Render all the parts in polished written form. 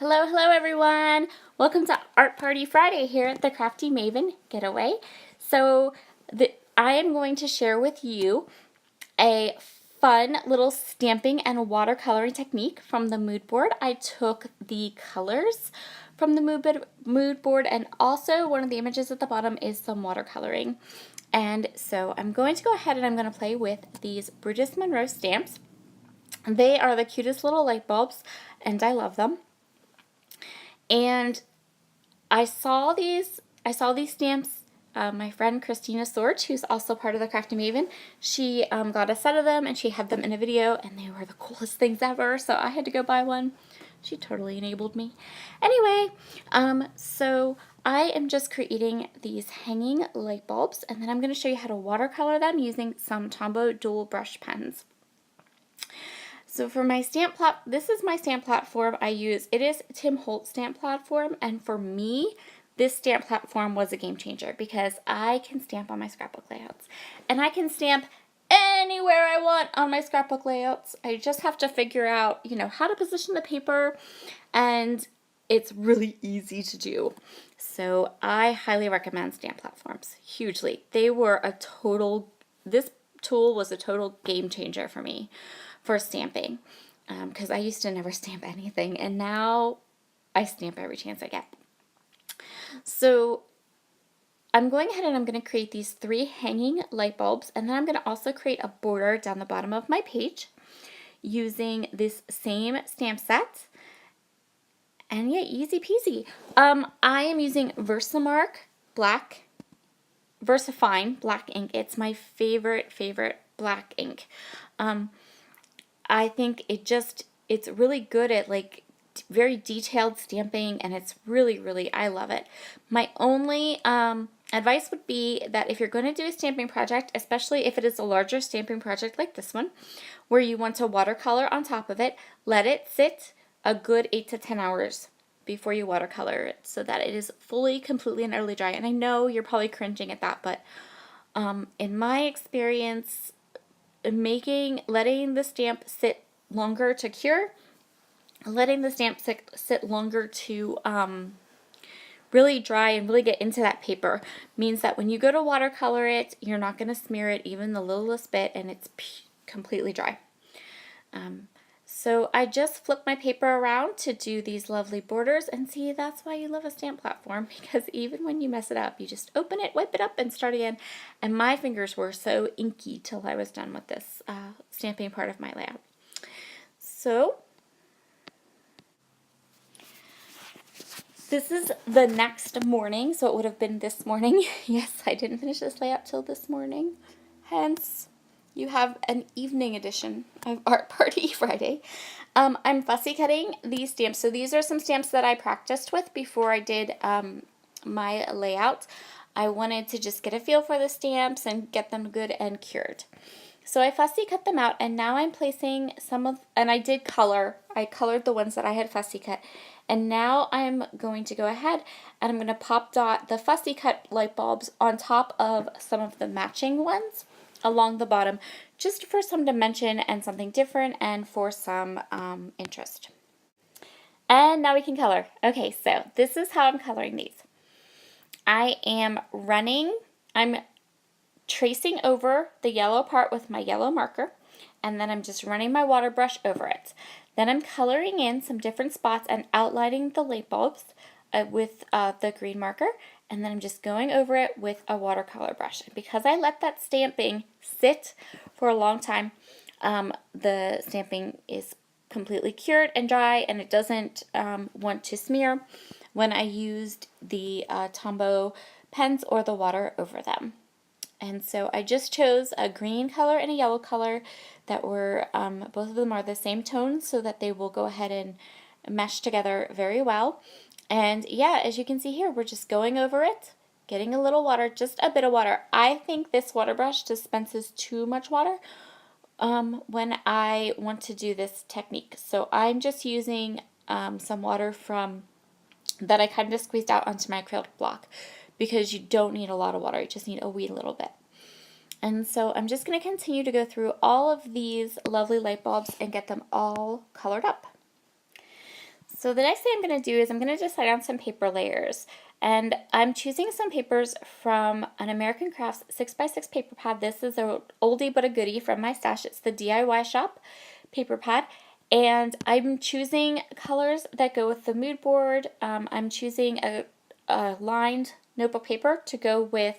Hello, hello everyone! Welcome to Art Party Friday here at the Crafty Maven Getaway. So I am going to share with you a fun little stamping and watercoloring technique from the mood board. I took the colors from the mood board, and also one of the images at the bottom is some watercoloring. And so I'm going to go ahead and I'm going to play with these Brutus Monroe stamps. They are the cutest little light bulbs and I love them. And I saw these stamps. My friend Christina Sorge, who's also part of the Crafty Maven, she got a set of them and she had them in a video and they were the coolest things ever, so I had to go buy one. She totally enabled me. Anyway, so I am just creating these hanging light bulbs, and then I'm going to show you how to watercolor them using some Tombow dual brush pens. So for my stamp this is my stamp platform I use. It is Tim Holtz stamp platform, and for me, this stamp platform was a game changer because I can stamp on my scrapbook layouts. And I can stamp anywhere I want on my scrapbook layouts. I just have to figure out, how to position the paper, and it's really easy to do. So I highly recommend stamp platforms, hugely. This tool was a total game changer for me for stamping, because I used to never stamp anything, and now I stamp every chance I get. So I'm going ahead and I'm going to create these 3 hanging light bulbs, and then I'm going to also create a border down the bottom of my page using this same stamp set. And yeah, easy peasy. I am using Versafine black ink. It's my favorite black ink. I think it's really good at very detailed stamping, and it's really, I love it. My only advice would be that if you're going to do a stamping project, especially if it is a larger stamping project like this one, where you want to watercolor on top of it, let it sit a good 8 to 10 hours before you watercolor it so that it is fully, completely, and utterly dry. And I know you're probably cringing at that, but in my experience, letting the stamp sit longer to cure, letting the stamp sit longer to really dry and really get into that paper means that when you go to watercolor it, you're not going to smear it even the littlest bit, and it's completely dry. So I just flipped my paper around to do these lovely borders, and see, that's why you love a stamp platform, because even when you mess it up, you just open it, wipe it up, and start again. And my fingers were so inky till I was done with this stamping part of my layout. So this is the next morning, so it would have been this morning. Yes, I didn't finish this layout till this morning, hence you have an evening edition of Art Party Friday. I'm fussy cutting these stamps. So these are some stamps that I practiced with before I did my layout. I wanted to just get a feel for the stamps and get them good and cured. So I fussy cut them out, and now I'm placing and I did color. I colored the ones that I had fussy cut. And now I'm going to go ahead and I'm going to pop dot the fussy cut light bulbs on top of some of the matching ones along the bottom, just for some dimension and something different, and for some interest. And now we can color. Okay, so this is how I'm coloring these. I'm tracing over the yellow part with my yellow marker, and then I'm just running my water brush over it. Then I'm coloring in some different spots and outlining the light bulbs with the green marker, and then I'm just going over it with a watercolor brush. And because I let that stamping sit for a long time, the stamping is completely cured and dry, and it doesn't want to smear when I used the Tombow pens or the water over them. And so I just chose a green color and a yellow color that were, both of them are the same tone, so that they will go ahead and mesh together very well. And yeah, as you can see here, we're just going over it, getting a little water, just a bit of water. I think this water brush dispenses too much water when I want to do this technique. So I'm just using some water that I kind of squeezed out onto my acrylic block, because you don't need a lot of water, you just need a wee little bit. And so I'm just going to continue to go through all of these lovely light bulbs and get them all colored up. So the next thing I'm going to do is I'm going to decide on some paper layers. And I'm choosing some papers from an American Crafts 6x6 paper pad. This is an oldie but a goodie from my stash. It's the DIY shop paper pad. And I'm choosing colors that go with the mood board. I'm choosing a lined notebook paper to go with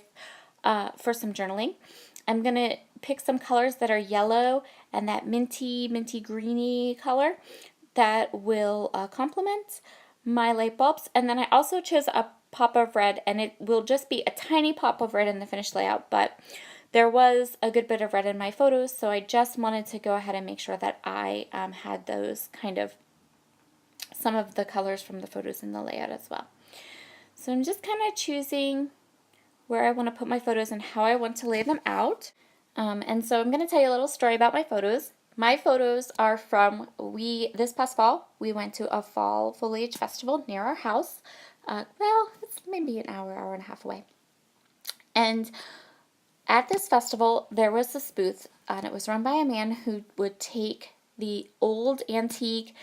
for some journaling. I'm going to pick some colors that are yellow and that minty greeny color that will complement my light bulbs. And then I also chose a pop of red, and it will just be a tiny pop of red in the finished layout, but there was a good bit of red in my photos, so I just wanted to go ahead and make sure that I had those kind of, some of the colors from the photos in the layout as well. So I'm just kind of choosing where I want to put my photos and how I want to lay them out. And so I'm going to tell you a little story about my photos. My photos are from, this past fall, we went to a fall foliage festival near our house. Well, it's maybe an hour and a half away. And at this festival, there was this booth, and it was run by a man who would take the old antique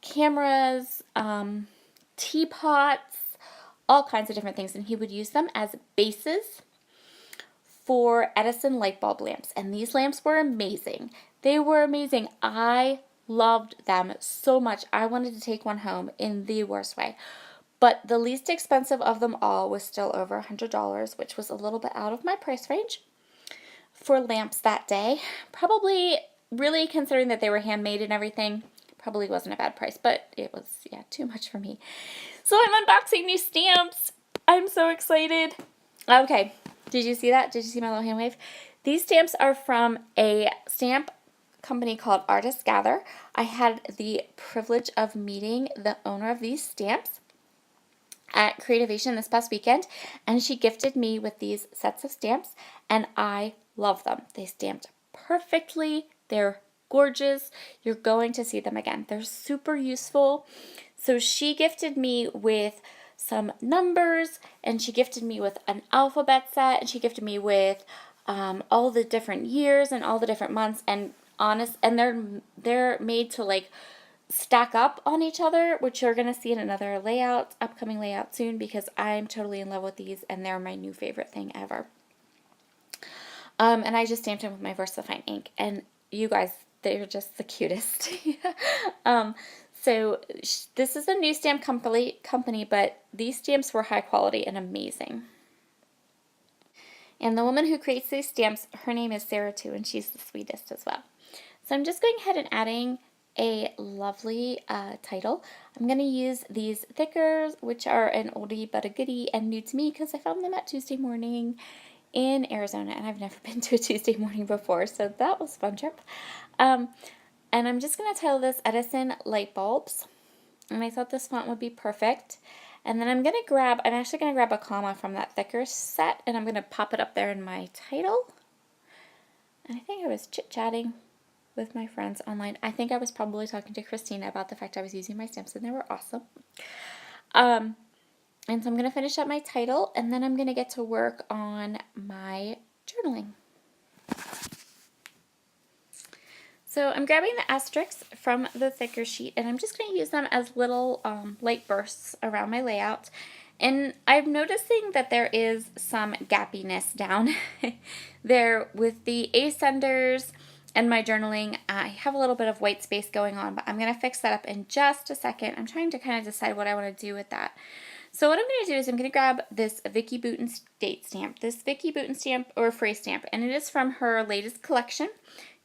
cameras, teapots, all kinds of different things, and he would use them as bases for Edison light bulb lamps. And these lamps were amazing. They were amazing. I loved them so much. I wanted to take one home in the worst way. But the least expensive of them all was still over $100, which was a little bit out of my price range for lamps that day. Probably, really considering that they were handmade and everything, probably wasn't a bad price, but it was, yeah, too much for me. So I'm unboxing these stamps. I'm so excited. Okay, did you see that? Did you see my little hand wave? These stamps are from a stamp company called Artist Gather. I had the privilege of meeting the owner of these stamps at Creativation this past weekend, and she gifted me with these sets of stamps, and I love them. They stamped perfectly. They're gorgeous. You're going to see them again. They're super useful. So she gifted me with some numbers, and she gifted me with an alphabet set, and she gifted me with all the different years and all the different months, and they're made to like stack up on each other, which you're going to see in another upcoming layout soon, because I'm totally in love with these, and they're my new favorite thing ever. And I just stamped them with my VersaFine ink, and you guys, they're just the cutest. So this is a new stamp company, but these stamps were high quality and amazing. And the woman who creates these stamps, her name is Sara too, and she's the sweetest as well. So I'm just going ahead and adding a lovely title. I'm going to use these thickers, which are an oldie but a goodie and new to me because I found them at Tuesday Morning in Arizona, and I've never been to a Tuesday Morning before, so that was a fun trip. And I'm just going to title this Edison Lightbulbs, and I thought this font would be perfect. And then I'm actually going to grab a comma from that thicker set, and I'm going to pop it up there in my title. And I think I was chit-chatting with my friends online. I think I was probably talking to Christina about the fact I was using my stamps, and they were awesome. And so I'm going to finish up my title, and then I'm going to get to work on my journaling. So I'm grabbing the asterisks from the thicker sheet, and I'm just going to use them as little light bursts around my layout. And I'm noticing that there is some gappiness down there with the ascenders and my journaling. I have a little bit of white space going on, but I'm going to fix that up in just a second. I'm trying to kind of decide what I want to do with that. So what I'm going to do is I'm going to grab this Vicki Boutin date stamp, this Vicki Boutin stamp or phrase stamp, and it is from her latest collection,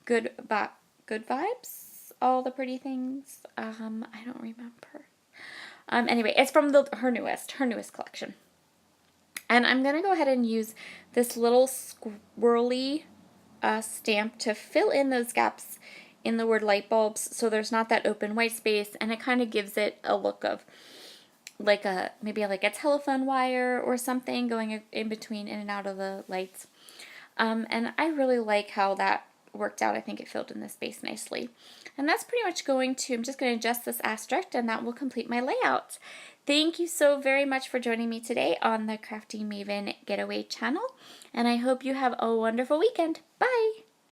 Good Vibes, all the pretty things. I don't remember. Anyway, it's from her newest collection. And I'm going to go ahead and use this little squirrely stamp to fill in those gaps in the word light bulbs, so there's not that open white space, and it kind of gives it a look of maybe like a telephone wire or something going in between in and out of the lights. And I really like how that worked out. I think it filled in the space nicely. And that's pretty much I'm just going to adjust this asterisk, and that will complete my layout. Thank you so very much for joining me today on the Crafty Maven Getaway channel, and I hope you have a wonderful weekend. Bye!